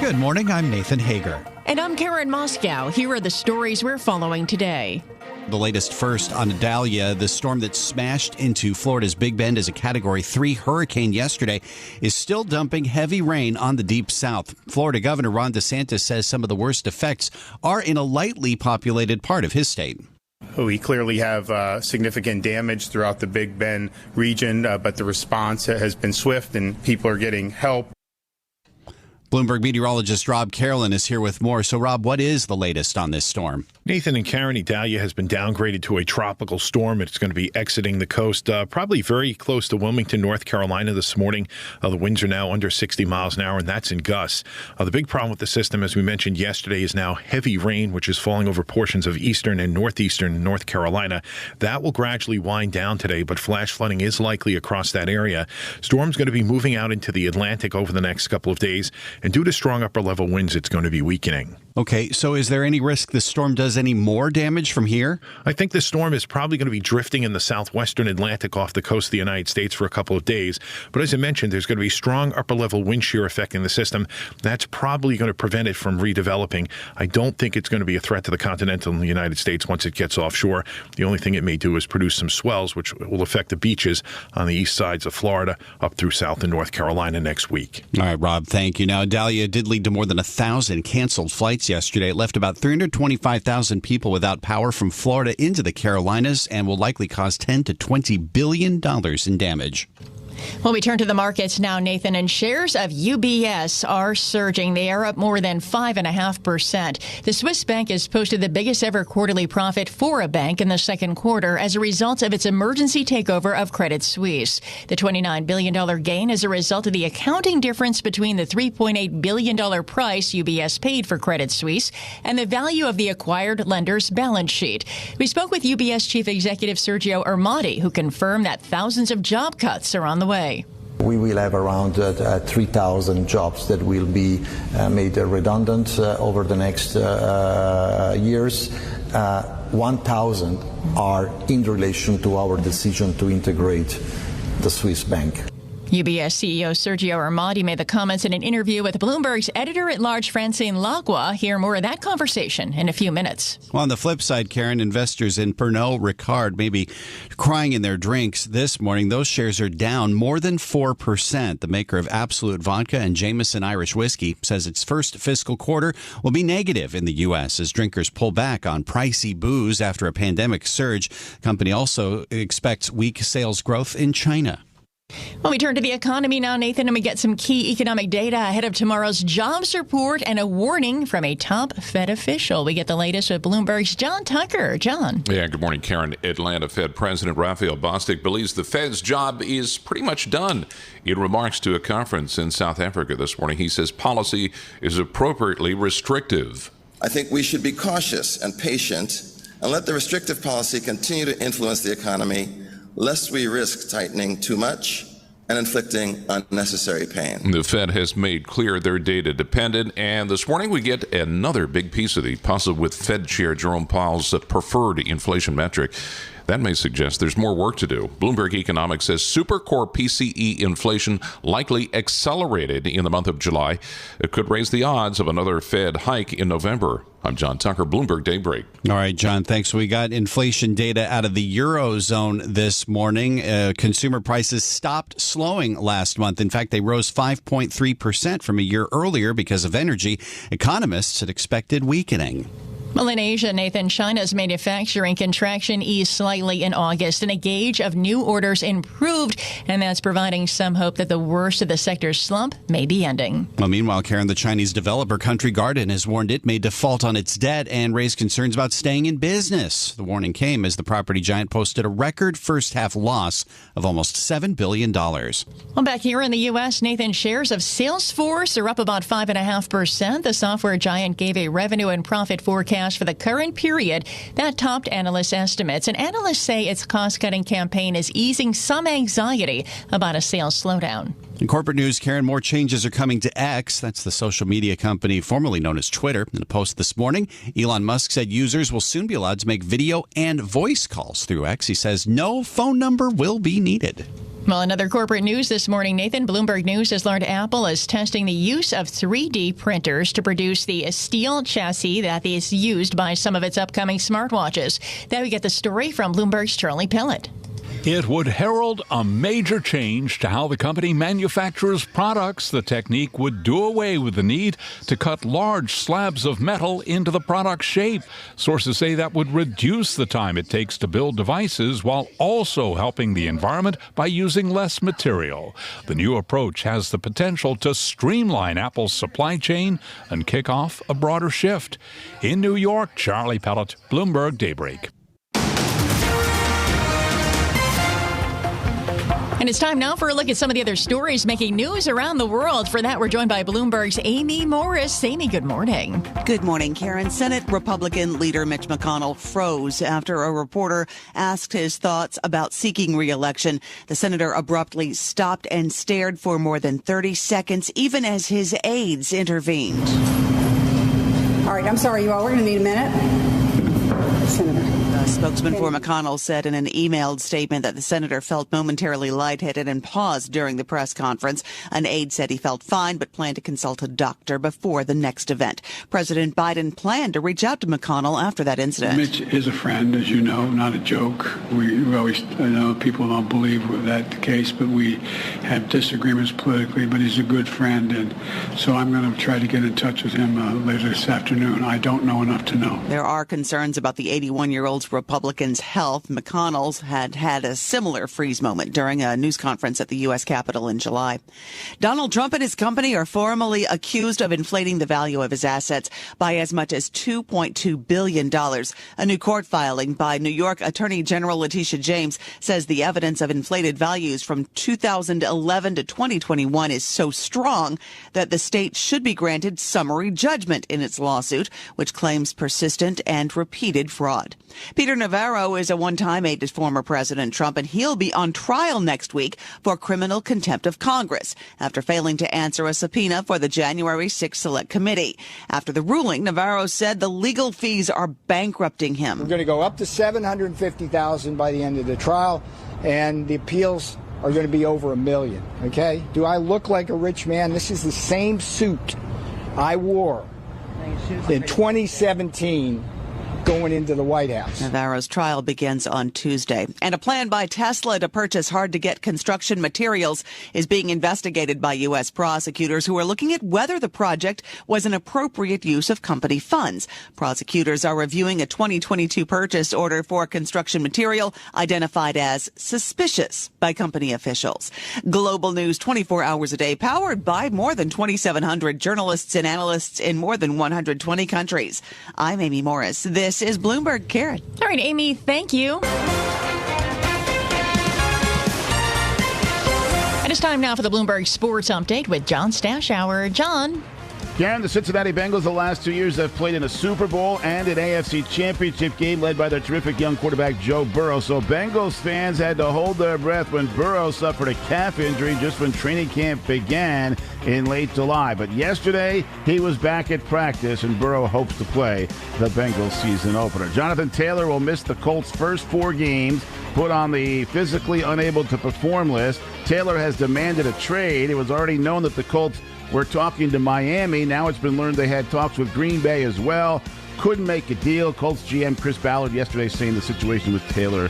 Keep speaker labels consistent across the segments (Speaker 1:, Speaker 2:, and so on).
Speaker 1: Good morning, I'm Nathan Hager.
Speaker 2: And I'm Karen Moscow. Here are the stories we're following today.
Speaker 1: The latest first on Idalia, the storm that smashed into Florida's Big Bend as a Category 3 hurricane yesterday, is still dumping heavy rain on the deep south. Florida Governor Ron DeSantis says some of the worst effects are in a lightly populated part of his state.
Speaker 3: We clearly have significant damage throughout the Big Bend region, but the response has been swift and people are getting help.
Speaker 1: Bloomberg meteorologist Rob Carolyn is here with more. So, Rob, what is the latest on this storm?
Speaker 4: Nathan and Karen, Idalia has been downgraded to a tropical storm. It's going to be exiting the coast, probably very close to Wilmington, North Carolina this morning. The winds are now under 60 miles an hour, and that's in gusts. The big problem with the system, as we mentioned yesterday, is now heavy rain, which is falling over portions of eastern and northeastern North Carolina. That will gradually wind down today, but flash flooding is likely across that area. Storm's going to be moving out into the Atlantic over the next couple of days, and due to strong upper-level winds, it's going to be weakening.
Speaker 1: Okay, so is there any risk the storm does any more damage from here?
Speaker 4: I think the storm is probably going to be drifting in the southwestern Atlantic off the coast of the United States for a couple of days. But as I mentioned, there's going to be strong upper-level wind shear affecting the system. That's probably going to prevent it from redeveloping. I don't think it's going to be a threat to the continental United States once it gets offshore. The only thing it may do is produce some swells, which will affect the beaches on the east sides of Florida up through South and North Carolina next week.
Speaker 1: All right, Rob, thank you. Now, Dalia did lead to more than 1,000 canceled flights yesterday. It left about 325,000 people without power from Florida into the Carolinas and will likely cause $10 to $20 billion in damage.
Speaker 2: Well, we turn to the markets now, Nathan, and shares of UBS are surging. They are up more than 5.5%. The Swiss bank has posted the biggest ever quarterly profit for a bank in the second quarter as a result of its emergency takeover of Credit Suisse. The $29 billion gain is a result of the accounting difference between the $3.8 billion price UBS paid for Credit Suisse and the value of the acquired lender's balance sheet. We spoke with UBS Chief Executive Sergio Ermotti, who confirmed that thousands of job cuts are on the way.
Speaker 5: We will have around 3,000 jobs that will be made redundant over the next years. 1,000 are in relation to our decision to integrate the Swiss bank.
Speaker 2: UBS CEO Sergio Ermotti made the comments in an interview with Bloomberg's editor-at-large Francine Lacqua. Hear more of that conversation in a few minutes.
Speaker 1: Well, on the flip side, Karen, investors in Pernod Ricard may be crying in their drinks this morning. Those shares are down more than 4%. The maker of Absolute Vodka and Jameson Irish Whiskey says its first fiscal quarter will be negative in the U.S. as drinkers pull back on pricey booze after a pandemic surge. The company also expects weak sales growth in China.
Speaker 2: Well, we turn to the economy now, Nathan, and we get some key economic data ahead of tomorrow's jobs report and a warning from a top Fed official. We get the latest with Bloomberg's John Tucker. John.
Speaker 6: Yeah, good morning, Karen. Atlanta Fed President Raphael Bostic believes the Fed's job is pretty much done. In remarks to a conference in South Africa this morning, he says policy is appropriately restrictive.
Speaker 7: I think we should be cautious and patient and let the restrictive policy continue to influence the economy, lest we risk tightening too much and inflicting unnecessary pain.
Speaker 6: The Fed has made clear they're data dependent, and this morning we get another big piece of the puzzle with Fed Chair Jerome Powell's preferred inflation metric. That may suggest there's more work to do. Bloomberg Economics says supercore PCE inflation likely accelerated in the month of July. It could raise the odds of another Fed hike in November. I'm John Tucker, Bloomberg Daybreak.
Speaker 1: All right, John, thanks. We got inflation data out of the Eurozone this morning. Consumer prices stopped slowing last month. In fact, they rose 5.3% from a year earlier because of energy. Economists had expected weakening.
Speaker 2: Well, in Asia, Nathan, China's manufacturing contraction eased slightly in August, and a gauge of new orders improved, and that's providing some hope that the worst of the sector's slump may be ending.
Speaker 1: Well, meanwhile, Karen, the Chinese developer Country Garden has warned it may default on its debt and raised concerns about staying in business. The warning came as the property giant posted a record first-half loss of almost $7 billion.
Speaker 2: Well, back here in the U.S., Nathan, shares of Salesforce are up about 5.5%. The software giant gave a revenue and profit forecast for the current period that topped analyst estimates. And analysts say its cost-cutting campaign is easing some anxiety about a sales slowdown.
Speaker 1: In corporate news, Karen, more changes are coming to X. That's the social media company formerly known as Twitter. In a post this morning, Elon Musk said users will soon be allowed to make video and voice calls through X. He says no phone number will be needed.
Speaker 2: Well, another corporate news this morning, Nathan. Bloomberg News has learned Apple is testing the use of 3D printers to produce the steel chassis that is used by some of its upcoming smartwatches. Then we get the story from Bloomberg's Charlie Pellett.
Speaker 8: It would herald a major change to how the company manufactures products. The technique would do away with the need to cut large slabs of metal into the product's shape. Sources say that would reduce the time it takes to build devices while also helping the environment by using less material. The new approach has the potential to streamline Apple's supply chain and kick off a broader shift. In New York, Charlie Pellett, Bloomberg Daybreak.
Speaker 2: And it's time now for a look at some of the other stories making news around the world. For that, we're joined by Bloomberg's Amy Morris. Amy, good morning.
Speaker 9: Good morning, Karen. Senate Republican leader Mitch McConnell froze after a reporter asked his thoughts about seeking re-election. The senator abruptly stopped and stared for more than 30 seconds, even as his aides intervened.
Speaker 10: All right, I'm sorry, you all. We're going to need a minute. Senator.
Speaker 9: A spokesman for McConnell said in an emailed statement that the senator felt momentarily lightheaded and paused during the press conference. An aide said he felt fine but planned to consult a doctor before the next event. President Biden planned to reach out to McConnell after that incident.
Speaker 11: Mitch is a friend, as you know, not a joke. We always, I know people don't believe that's the case, but we have disagreements politically, but he's a good friend, and so I'm going to try to get in touch with him later this afternoon. I don't know enough to know.
Speaker 9: There are concerns about the 81-year-old's Republicans' health. McConnell's had a similar freeze moment during a news conference at the U.S. Capitol in July. Donald Trump and his company are formally accused of inflating the value of his assets by as much as $2.2 billion. A new court filing by New York Attorney General Letitia James says the evidence of inflated values from 2011 to 2021 is so strong that the state should be granted summary judgment in its lawsuit, which claims persistent and repeated fraud. Peter Navarro is a one-time aide to former President Trump, and he'll be on trial next week for criminal contempt of Congress after failing to answer a subpoena for the January 6th Select Committee. After the ruling, Navarro said the legal fees are bankrupting him.
Speaker 12: We're going to go up to $750,000 by the end of the trial, and the appeals are going to be over $1 million. Okay? Do I look like a rich man? This is the same suit I wore in 2017 going into the White House.
Speaker 9: Navarro's trial begins on Tuesday. And a plan by Tesla to purchase hard-to-get construction materials is being investigated by U.S. prosecutors who are looking at whether the project was an appropriate use of company funds. Prosecutors are reviewing a 2022 purchase order for construction material identified as suspicious by company officials. Global news 24 hours a day, powered by more than 2,700 journalists and analysts in more than 120 countries. I'm Amy Morris. This is Bloomberg. Karen.
Speaker 2: All right, Amy, thank you. And it's time now for the Bloomberg Sports Update with John Stashower. John.
Speaker 13: Karen, the Cincinnati Bengals the last 2 years have played in a Super Bowl and an AFC Championship game led by their terrific young quarterback Joe Burrow. So Bengals fans had to hold their breath when Burrow suffered a calf injury just when training camp began in late July. But yesterday, he was back at practice, and Burrow hopes to play the Bengals season opener. Jonathan Taylor will miss the Colts' first 4 games, put on the physically unable to perform list. Taylor has demanded a trade. It was already known that the Colts were talking to Miami. Now it's been learned they had talks with Green Bay as well. Couldn't make a deal. Colts GM Chris Ballard yesterday saying the situation with Taylor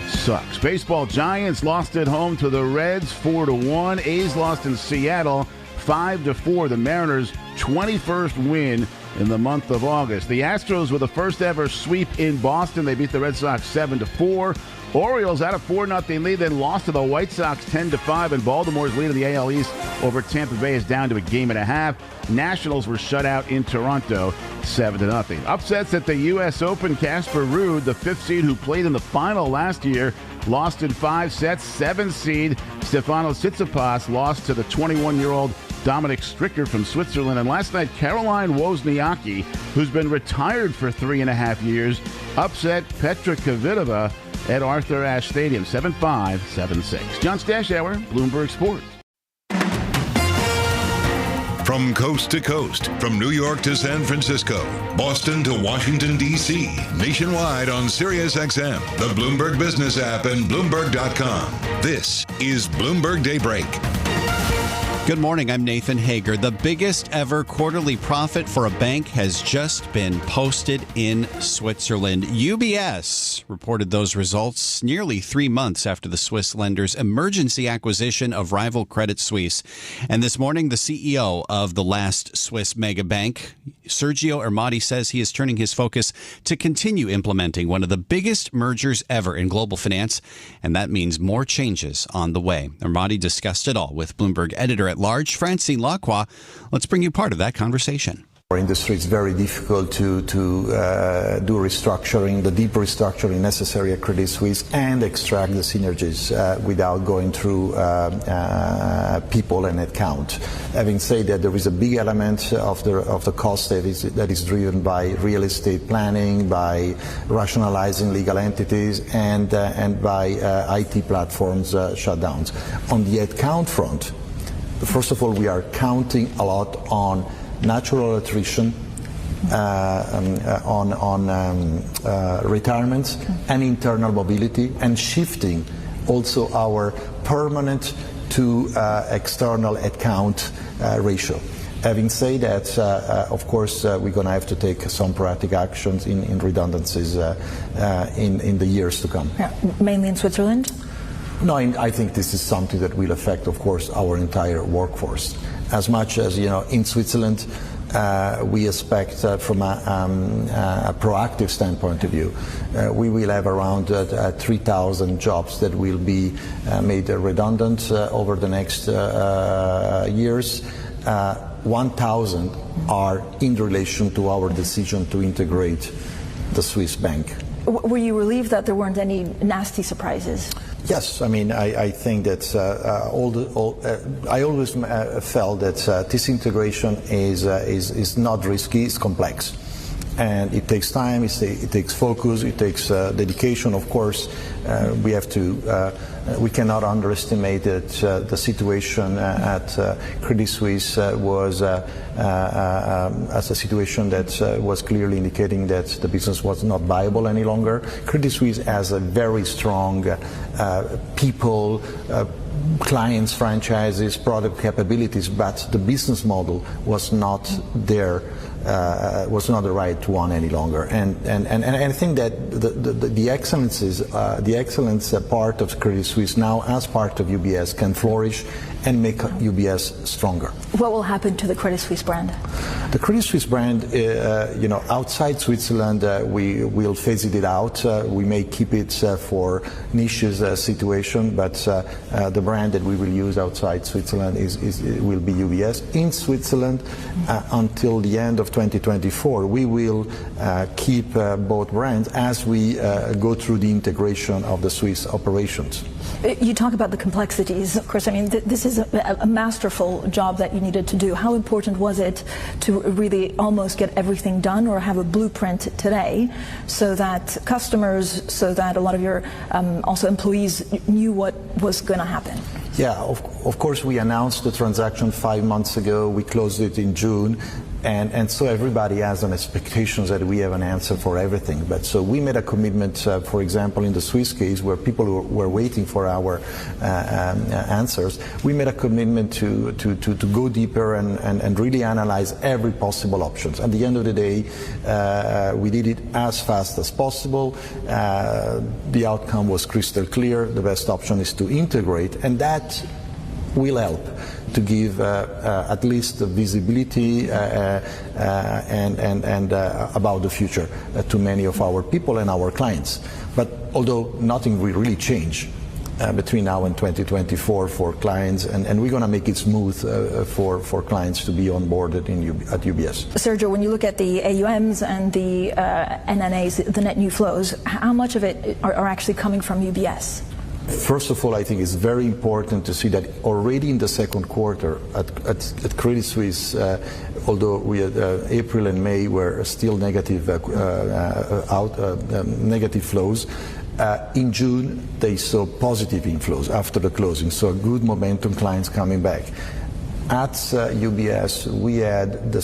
Speaker 13: sucks. Baseball Giants lost at home to the Reds 4-1. A's lost in Seattle 5-4. The Mariners' 21st win in the month of August. The Astros were the first ever sweep in Boston. They beat the Red Sox 7-4. Orioles out a 4-0 lead, then lost to the White Sox 10-5, and Baltimore's lead in the AL East over Tampa Bay is down to a game and a half. Nationals were shut out in Toronto 7-0. Upsets at the U.S. Open. Casper Ruud, the 5th seed who played in the final last year, lost in 5 sets. 7th seed Stefanos Tsitsipas lost to the 21-year-old Dominic Stricker from Switzerland. And last night, Caroline Wozniacki, who's been retired for 3.5 years, upset Petra Kvitova at Arthur Ashe Stadium, 7-5, 7-6. John Stashower, Bloomberg Sports.
Speaker 14: From coast to coast, from New York to San Francisco, Boston to Washington, D.C., nationwide on SiriusXM, the Bloomberg Business app, and Bloomberg.com. This is Bloomberg Daybreak.
Speaker 1: Good morning, I'm Nathan Hager. The biggest ever quarterly profit for a bank has just been posted in Switzerland. UBS reported those results nearly 3 months after the Swiss lender's emergency acquisition of rival Credit Suisse. And this morning, the CEO of the last Swiss mega bank, Sergio Ermati, says he is turning his focus to continue implementing one of the biggest mergers ever in global finance, and that means more changes on the way. Ermati discussed it all with Bloomberg editor-at-large Francine Lacroix. Let's bring you part of that conversation.
Speaker 5: Our industry, it's very difficult to do restructuring, the deep restructuring necessary at Credit Suisse, and extract the synergies without going through people and headcount. Having said that, there is a big element of the cost that is driven by real estate planning, by rationalizing legal entities, and by IT platforms shutdowns. On the headcount front, first of all, we are counting a lot on natural attrition, on retirements and internal mobility, and shifting also our permanent to external headcount ratio. Having said that, of course, we're going to have to take some proactive actions in redundancies in the years to come.
Speaker 15: Yeah, mainly in Switzerland?
Speaker 5: No, I think this is something that will affect, of course, our entire workforce. As much as, in Switzerland, we expect from a proactive standpoint of view, we will have around 3,000 jobs that will be made redundant over the next years. 1,000 are in relation to our decision to integrate the Swiss bank.
Speaker 15: Were you relieved that there weren't any nasty surprises?
Speaker 5: Yes, I mean, I think that I always felt that this integration is not risky, it's complex. And it takes time, it takes focus, it takes dedication. Of course, we cannot underestimate that the situation at Credit Suisse was as a situation that was clearly indicating that the business was not viable any longer. Credit Suisse has a very strong people, clients, franchises, product capabilities, but the business model was not there. Was not the right one any longer, and I think that the excellence part of Credit Suisse now, as part of UBS, can flourish and make UBS stronger.
Speaker 15: What will happen to the Credit Suisse brand?
Speaker 5: The Credit Suisse brand, outside Switzerland, we will phase it out. We may keep it for niches situation, but the brand that we will use outside Switzerland will be UBS. In Switzerland, until the end of 2024, we will keep both brands as we go through the integration of the Swiss operations.
Speaker 15: You talk about the complexities. Of course, I mean, this is a masterful job that you needed to do. How important was it to really almost get everything done, or have a blueprint today, so that customers, so that a lot of your also employees knew what was going to happen?
Speaker 5: Yeah, of course, we announced the transaction 5 months ago. We closed it in June. And so everybody has an expectation that we have an answer for everything. But so we made a commitment, for example, in the Swiss case, where people were waiting for our answers, we made a commitment to go deeper and really analyze every possible options. At the end of the day, we did it as fast as possible. The outcome was crystal clear. The best option is to integrate, and that will help to give at least visibility and about the future to many of our people and our clients. But although nothing will really change between now and 2024 for clients, and we're going to make it smooth for clients to be onboarded at UBS.
Speaker 15: Sergio, when you look at the AUMs and the NNAs, the net new flows, how much of it are actually coming from UBS?
Speaker 5: First of all, I think it's very important to see that already in the second quarter at Credit Suisse, although we had April and May were still negative negative flows, in June they saw positive inflows after the closing, so a good momentum, clients coming back. At UBS, we had the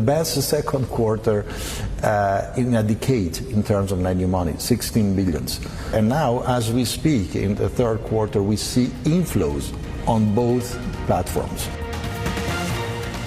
Speaker 5: best second quarter in a decade in terms of net new money, 16 billions. And now, as we speak, in the third quarter, we see inflows on both platforms.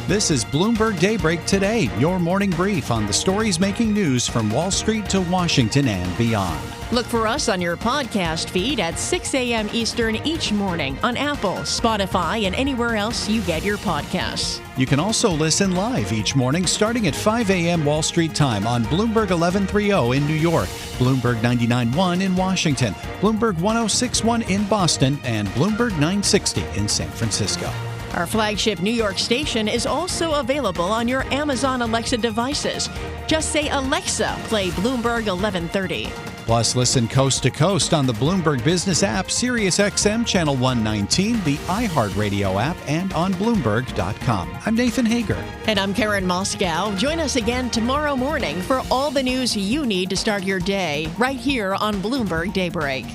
Speaker 1: This is Bloomberg Daybreak Today, your morning brief on the stories making news from Wall Street to Washington and beyond.
Speaker 2: Look for us on your podcast feed at 6 a.m. Eastern each morning on Apple, Spotify, and anywhere else you get your podcasts.
Speaker 1: You can also listen live each morning starting at 5 a.m. Wall Street time on Bloomberg 1130 in New York, Bloomberg 99.1 in Washington, Bloomberg 106.1 in Boston, and Bloomberg 960 in San Francisco.
Speaker 2: Our flagship New York station is also available on your Amazon Alexa devices. Just say, Alexa, play Bloomberg 1130.
Speaker 1: Plus, listen coast to coast on the Bloomberg Business app, Sirius XM Channel 119, the iHeartRadio app, and on Bloomberg.com. I'm Nathan Hager.
Speaker 2: And I'm Karen Moscow. Join us again tomorrow morning for all the news you need to start your day right here on Bloomberg Daybreak.